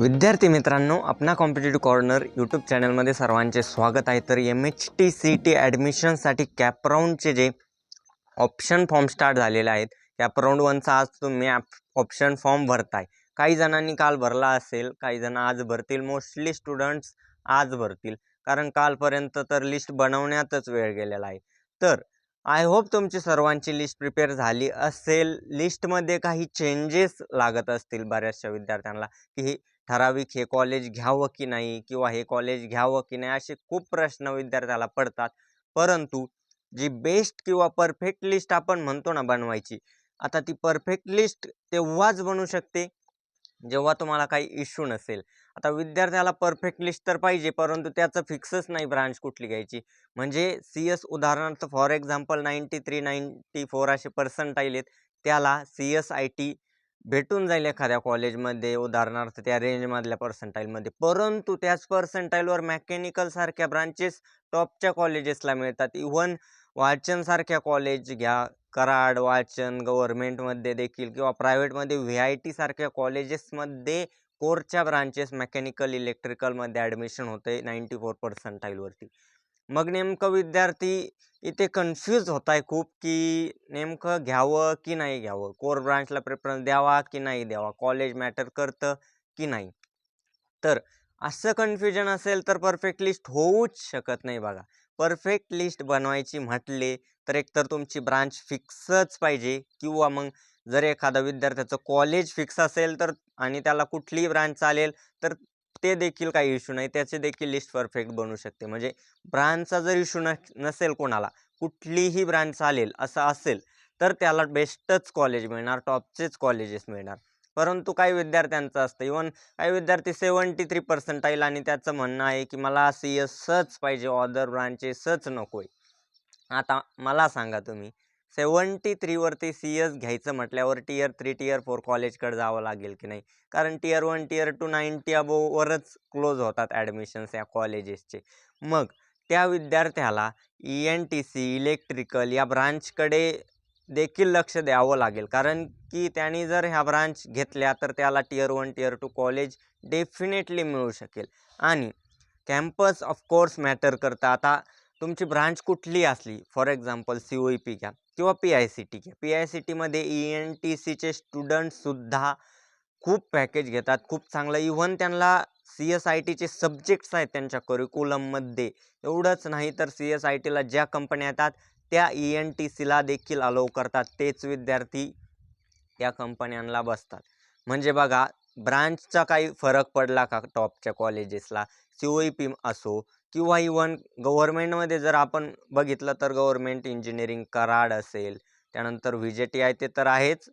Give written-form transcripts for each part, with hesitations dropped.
विद्यार्थी मित्रांनो, अपना competitive corner YouTube चॅनलमध्ये सर्वांचे स्वागत आहे। तर MHTCT ॲडमिशनसाठी कॅपराऊंडचे जे ऑप्शन फॉर्म स्टार्ट झालेले आहेत, कॅपराऊंड 1चा आज तुम्ही ऑप्शन फॉर्म भरताय। काही जणांनी काल भरला असेल, काही जण आज भरतील। मोस्टली स्टुडंट्स आज भरतील, कारण कालपर्यंत तर लिस्ट बनवण्यातच वेळ गेलेला आहे। तर आय होप तुमची सर्वांची लिस्ट प्रिपेअर झाली असेल। लिस्टमध्ये काही चेंजेस लागत असतील बऱ्याचशा विद्यार्थ्यांना, की हे ठराविक हे कॉलेज घ्यावं की नाही, किंवा हे कॉलेज घ्यावं की नाही, असे खूप प्रश्न विद्यार्थ्याला पडतात। परंतु जी बेस्ट किंवा परफेक्ट लिस्ट आपण म्हणतो ना बनवायची, आता ती परफेक्ट लिस्ट तेव्हाच बनू शकते जेव्हा तुम्हाला काही इश्यू नसेल। आता विद्यार्थ्याला परफेक्ट लिस्ट तर पाहिजे, परंतु त्याचं फिक्सच नाही ब्रांच कुठली घ्यायची। म्हणजे CS उदाहरणार्थ फॉर एक्झाम्पल 93 94 असे पर्सेंटाईल आहेत, त्याला CS-IT भेटून जाईल एखाद्या कॉलेजमध्ये, उदाहरणार्थ त्या रेंजमधल्या पर्सेंटाईलमध्ये। परंतु त्याच पर्सेंटाईलवर मेकॅनिकल सारख्या ब्रांचेस टॉपच्या कॉलेजेसला मिळतात। इव्हन वालचंद सारख्या कॉलेज घ्या, कराड, वालचंद गव्हर्नमेंटमध्ये देखील, किंवा प्रायव्हेटमध्ये VIT सारख्या कॉलेजेसमध्ये कोरच्या ब्रांचेस मेकॅनिकल इलेक्ट्रिकलमध्ये ॲडमिशन होते 94 पर्सेंटाईलवरती। मग नेमकं विद्यार्थी इथे कन्फ्यूज होत आहे खूप, की नेमकं घ्यावं की नाही घ्यावं, कोर ब्रांचला प्रेफरन्स द्यावा की नाही द्यावा, कॉलेज मॅटर करतं की नाही। तर असं कन्फ्युजन असेल तर परफेक्ट लिस्ट होऊच शकत नाही बघा। परफेक्ट लिस्ट बनवायची म्हटले तर एकतर तुमची ब्रांच फिक्सच पाहिजे, किंवा मग जर एखादा विद्यार्थ्याचं कॉलेज फिक्स असेल तर, आणि त्याला कुठलीही ब्रांच चालेल, तर ते देखील काही इश्यू नाही, त्याचे देखील लिस्ट परफेक्ट बनू शकते। म्हणजे ब्रांचचा जर इश्यू नसेल कोणाला, कुठलीही ब्रांच चालेल असं असेल, तर त्याला बेस्टच कॉलेज मिळणार, टॉपचेच कॉलेजेस मिळणार। परंतु काही विद्यार्थ्यांचं असतं, इव्हन काही विद्यार्थी 73 पर्सेंटाईल, आणि त्याचं म्हणणं आहे की मला CSच पाहिजे, अदर ब्रांचेसच नको आहे। आता मला सांगा तुम्ही, 73 वरती CS घ्यायचं म्हटल्यावर टियर 3 टियर 4 कॉलेजकडे जावं लागेल की नाही? कारण टियर 1 टियर 2 90 अबोव वरच क्लोज होतात ॲडमिशन्स या कॉलेजेसचे। मग त्या विद्यार्थ्याला ENTC इलेक्ट्रिकल या ब्रांचकडे देखील लक्ष द्यावं लागेल, कारण की त्यांनी जर ह्या ब्रांच घेतल्या तर त्याला टियर 1 टियर 2 कॉलेज डेफिनेटली मिळू शकेल। आणि कॅम्पस ऑफकोर्स मॅटर करतं। आता तुमची ब्रांच कुठली असली, फॉर एक्झाम्पल COEP घ्या किंवा PICT घ्या, PICTमध्ये ENTCचे स्टुडंटसुद्धा खूप पॅकेज घेतात, खूप चांगलं। इव्हन त्यांना CS-ITचे सब्जेक्ट्स आहेत त्यांच्या करिक्युलममध्ये। एवढंच नाही तर CS-ITला ज्या कंपन्या येतात त्या ENTCला देखील अलाउ करतात, तेच विद्यार्थी त्या कंपन्यांना बसतात। म्हणजे बघा, ब्रांचचा काही फरक पडला का टॉपच्या कॉलेजेसला? COEP असो, किंवा इव्हन गव्हर्नमेंटमध्ये जर आपण बघितलं तर गव्हर्नमेंट इंजिनिअरिंग कराड असेल, त्यानंतर VJTI ते तर आहेच,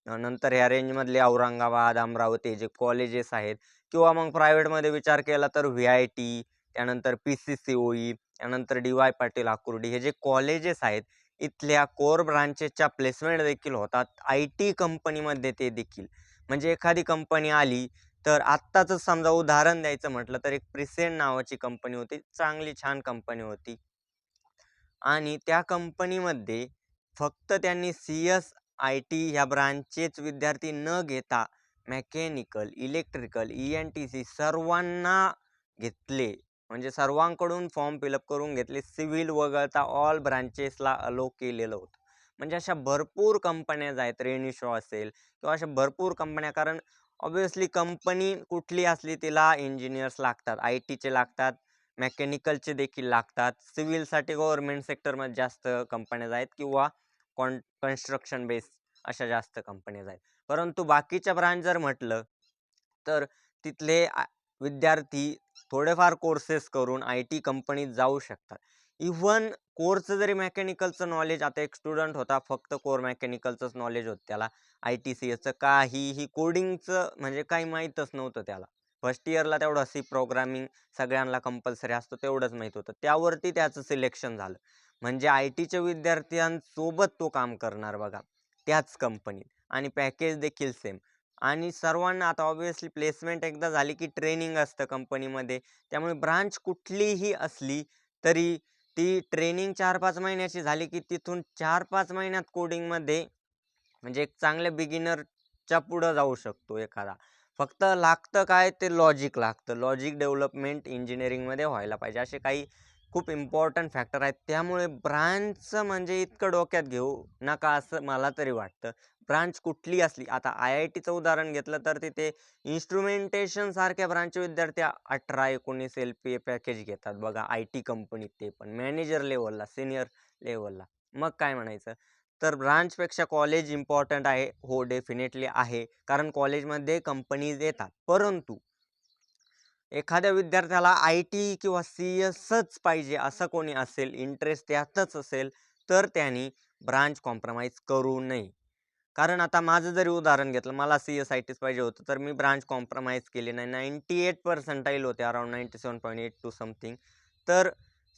नंतर ह्या रेंजमधले औरंगाबाद, अमरावती जे कॉलेजेस आहेत, किंवा मग प्रायव्हेटमध्ये विचार केला तर VIT, त्यानंतर PCCOE, त्यानंतर DY पाटील आकुर्डी, हे जे कॉलेजेस आहेत, इथल्या कोर ब्रांचेसच्या प्लेसमेंट देखील होतात IT कंपनीमध्ये ते देखील। म्हणजे एखादी कंपनी आली तर आत्ताच समजा उदाहरण द्यायचं म्हटलं तर एक प्रिसेंट नावाची कंपनी होती, चांगली छान कंपनी होती, आणि त्या कंपनीमध्ये फक्त त्यांनी CS-IT ह्या ब्रांचेच विद्यार्थी न घेता मेकॅनिकल, इलेक्ट्रिकल, ENTC सर्वांना घेतले। म्हणजे सर्वांकडून फॉर्म फिलअप करून घेतले, सिव्हिल वगळता ऑल ब्रांचेसला अलो केलेलं होतं। म्हणजे अशा भरपूर कंपन्या आहेत, रेनिशॉ असेल किंवा अशा भरपूर कंपन्या, कारण ऑब्व्हियसली कंपनी कुठली असली तिला इंजिनियर्स लागतात, ITचे लागतात, मेकॅनिकलचे देखील लागतात, सिव्हिलसाठी गव्हर्नमेंट सेक्टरमध्ये जास्त कंपन्याज आहेत, किंवा कन्स्ट्रक्शन बेस अशा जास्त कंपन्याज आहेत। परंतु बाकीच्या ब्रांच जर म्हटलं तर तिथले विद्यार्थी थोडेफार कोर्सेस करून IT कंपनीत जाऊ शकतात। इव्हन कोरचं जरी मेकॅनिकलचं नॉलेज, आता एक स्टुडंट होता फक्त कोर मेकॅनिकलचंच नॉलेज होतं त्याला, ITCSचं काहीही कोडिंगचं म्हणजे काही माहीतच नव्हतं त्याला। फर्स्ट इयरला तेवढं C प्रोग्रामिंग सगळ्यांना कंपल्सरी असतं तेवढंच माहीत होतं, त्यावरती त्याचं सिलेक्शन झालं। म्हणजे ITच्या विद्यार्थ्यांसोबत तो काम करणार बघा, त्याच कंपनीत, आणि पॅकेज देखील सेम। आणि सर्वांना आता ऑब्व्हियसली प्लेसमेंट एकदा झाली की ट्रेनिंग असतं कंपनीमध्ये, त्यामुळे ब्रांच कुठलीही असली तरी ती ट्रेनिंग 4-5 महिन्याची झाली की तिथून 4-5 महिन्यात कोडिंगमध्ये म्हणजे एक चांगल्या बिगिनरच्या पुढं जाऊ शकतो एखादा। फक्त लागतं काय, ते लॉजिक लागतं. लॉजिक डेव्हलपमेंट इंजिनिअरिंगमध्ये व्हायला पाहिजे. असे काही खूप इम्पॉर्टंट फॅक्टर आहेत. त्यामुळे ब्रांचचं म्हणजे इतकं डोक्यात घेऊ नका असं मला तरी वाटतं. ब्रांच कुठली असली, आता IITचं उदाहरण घेतलं तर तिथे इन्स्ट्रुमेंटेशन सारख्या ब्रांचचे विद्यार्थी 18-19 LPA पॅकेज घेतात बघा, IT कंपनीत, ते पण मॅनेजर लेव्हलला, सीनियर लेव्हलला. मग काय म्हणायचं? तर ब्रांचपेक्षा कॉलेज इम्पॉर्टंट आहे. हो, डेफिनेटली आहे. कारण कॉलेजमध्ये कंपनीज येतात. परंतु एखाद्या विद्यार्थ्याला IT किंवा CS पाहिजे असं कोणी असेल, इंटरेस्ट त्यातच असेल, तर त्यांनी ब्रांच कॉम्प्रोमाइज करू नये. कारण आता माझं जरी उदाहरण घेतलं, मला CS-ITच पाहिजे होतं, तर मी ब्रांच कॉम्प्रोमाइज केली नाही. 98 पर्सेंटाईल होते, अराउंड 97.82 समथिंग. तर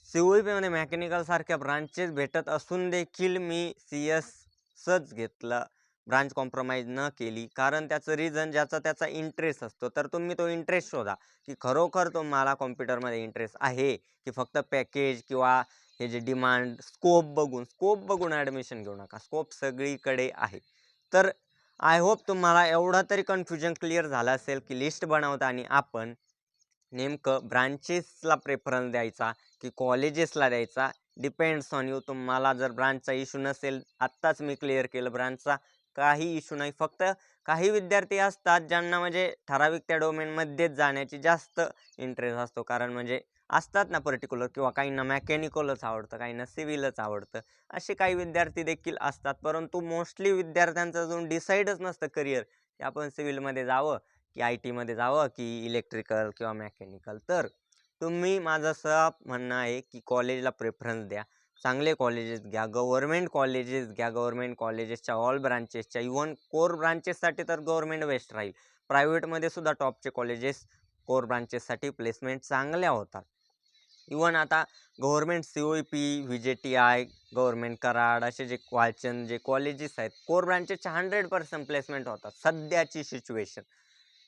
COEPमध्ये मेकॅनिकलसारख्या ब्रांचेस भेटत असून देखील मी CSच घेतलं, ब्रांच कॉम्प्रोमाइज न केली. कारण त्याचं रिझन ज्याचा त्याचा इंटरेस्ट असतो. तर तुम्ही तो इंटरेस्ट शोधा, की खरोखर तुम्हाला कॉम्प्युटरमध्ये इंटरेस्ट आहे, की फक्त पॅकेज किंवा हे जे डिमांड, स्कोप बघून ॲडमिशन घेऊ नका. स्कोप सगळीकडे आहे. तर आय होप तुम्हाला एवढा तरी कन्फ्युजन क्लिअर झालं असेल, की लिस्ट बनवताना आपण नेमकं ब्रांचेसला प्रेफरन्स द्यायचा की कॉलेजेसला द्यायचा, डिपेंड्स ऑन यू. तुम्हाला जर ब्रांचचा इश्यू नसेल, आत्ताच मी क्लिअर केलं, ब्रांचचा काही इश्यू नाही. फक्त काही विद्यार्थी असतात ज्यांना म्हणजे ठराविक त्या डोमेनमध्येच जाण्याची जास्त इंटरेस्ट असतो. कारण म्हणजे असतात ना पर्टिक्युलर, किंवा काहींना मेकॅनिकलच आवडतं, काहींना सिव्हिलच आवडतं. असे काही विद्यार्थी देखील असतात. परंतु मोस्टली विद्यार्थ्यांचं अजून डिसाईडच नसतं करिअर, की आपण सिव्हिलमध्ये जावं की IT मध्ये जावं की इलेक्ट्रिकल किंवा मेकॅनिकल. तर तुम्ही, माझं असं म्हणणं आहे की कॉलेजला प्रेफरन्स द्या. चांगले कॉलेजेस घ्या, गव्हर्नमेंट कॉलेजेस घ्या. गव्हर्नमेंट कॉलेजेसच्या ऑल ब्रांचेसच्या, इव्हन कोर ब्रांचेससाठी तर गव्हर्नमेंट बेस्ट राहील. प्रायव्हेटमध्ये सुद्धा टॉपचे कॉलेजेस कोर ब्रांचेससाठी प्लेसमेंट चांगल्या होतात. इव्हन आता government COEP, VJTI, government Karad, असे जे वालचंद जे कॉलेजेस आहेत, कोर ब्रांचेसचे 100% प्लेसमेंट होतात सध्याची सिच्युएशन.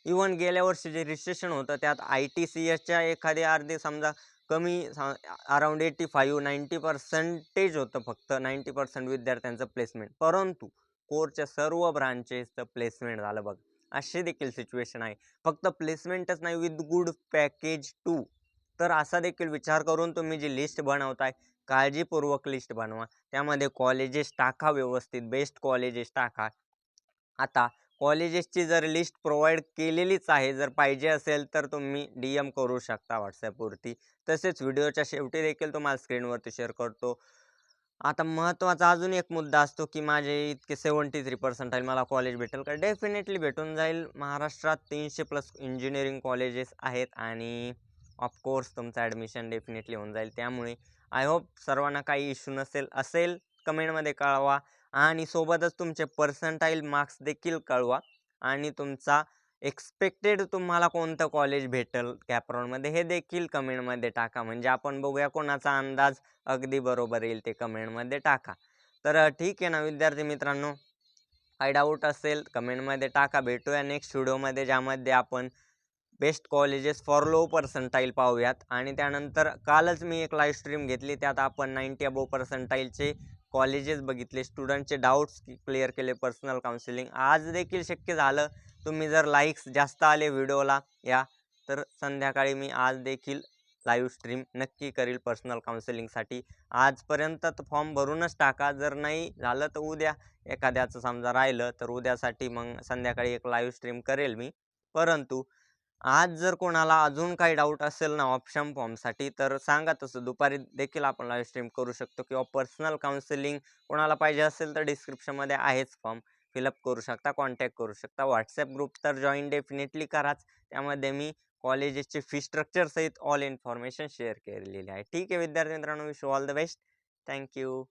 इव्हन गेल्या वर्षी जे रिसेशन होतं त्यात ITCSच्या एखादे अर्धे समजा कमी, अराउंड 85-90% होतं, फक्त 90% विद्यार्थ्यांचं प्लेसमेंट. परंतु कोरच्या सर्व ब्रांचेसचं प्लेसमेंट झालं बघ. अशी देखील सिच्युएशन आहे. फक्त प्लेसमेंटच नाही, विथ गुड पॅकेज टू. तर असा देखील विचार करून तुम्ही जी लिस्ट बनवताय, काळजीपूर्वक लिस्ट बनवा. त्यामध्ये कॉलेजेस टाका, व्यवस्थित बेस्ट कॉलेजेस टाका. आता कॉलेजेसची जर लिस्ट प्रोव्हाइड केलेलीच आहे, जर पाहिजे असेल तर तुम्ही DM करू शकता WhatsAppवरती. तसेच व्हिडिओच्या शेवटी देखील तुम्हाला स्क्रीनवरती शेअर करतो. आता महत्त्वाचा अजून एक मुद्दा असतो, की माझे इतके 73 पर्सेंटाईल मला कॉलेज भेटेल का? डेफिनेटली भेटून जाईल. महाराष्ट्रात 300+ इंजिनिअरिंग कॉलेजेस आहेत आणि ऑफकोर्स तुमचं ॲडमिशन डेफिनेटली होऊन जाईल. त्यामुळे आय होप सर्वांना काही इश्यू नसेल. असेल कमेंटमध्ये कळवा, आणि सोबतच तुमचे पर्सेंटाईल मार्क्स देखील कळवा, आणि तुमचा एक्सपेक्टेड तुम्हाला कोणतं कॉलेज भेटेल कॅपराऊंडमध्ये हे देखील कमेंटमध्ये टाका. म्हणजे आपण बघूया कोणाचा अंदाज अगदी बरोबर येईल, ते कमेंटमध्ये टाका. तर ठीक आहे ना विद्यार्थी मित्रांनो, काही डाऊट असेल कमेंटमध्ये टाका. भेटूया नेक्स्ट व्हिडिओमध्ये, ज्यामध्ये आपण best colleges for low percentile पाहूयात. आणि त्यानंतर कालच मी एक लाईव्ह स्ट्रीम घेतली, त्यात आपण 90 अबोव पर्सेंटाईलचे कॉलेजेस बघितले, स्टुडंटचे डाऊट्स क्लिअर केले, पर्सनल काउन्सिलिंग आज देखील शक्य झालं. तुम्ही जर लाईक्स जास्त आले व्हिडिओला या, तर संध्याकाळी मी आज देखील लाईव्ह स्ट्रीम नक्की करील पर्सनल काउन्सिलिंगसाठी. आजपर्यंत तर फॉर्म भरूनच टाका. जर नाही झालं तर उद्या, एखाद्याचं समजा राहिलं तर उद्यासाठी मग संध्याकाळी एक लाईव्ह स्ट्रीम करेल मी. परंतु आज जर कोणाला अजून काही डाऊट असेल ना ऑप्शन फॉर्मसाठी, तर सांगा. तसं दुपारी देखील आपण लाईव्ह स्ट्रीम करू शकतो, किंवा पर्सनल काउन्सिलिंग कोणाला पाहिजे असेल तर डिस्क्रिप्शनमध्ये आहेच फॉर्म, फिलअप करू शकता, कॉन्टॅक्ट करू शकता. WhatsApp ग्रुप तर जॉईन डेफिनेटली कराच. त्यामध्ये मी कॉलेजेसचे फी स्ट्रक्चर सहित ऑल इन्फॉर्मेशन शेअर केलेली आहे. ठीक आहे विद्यार्थी मित्रांनो, wish all the best. Thank you.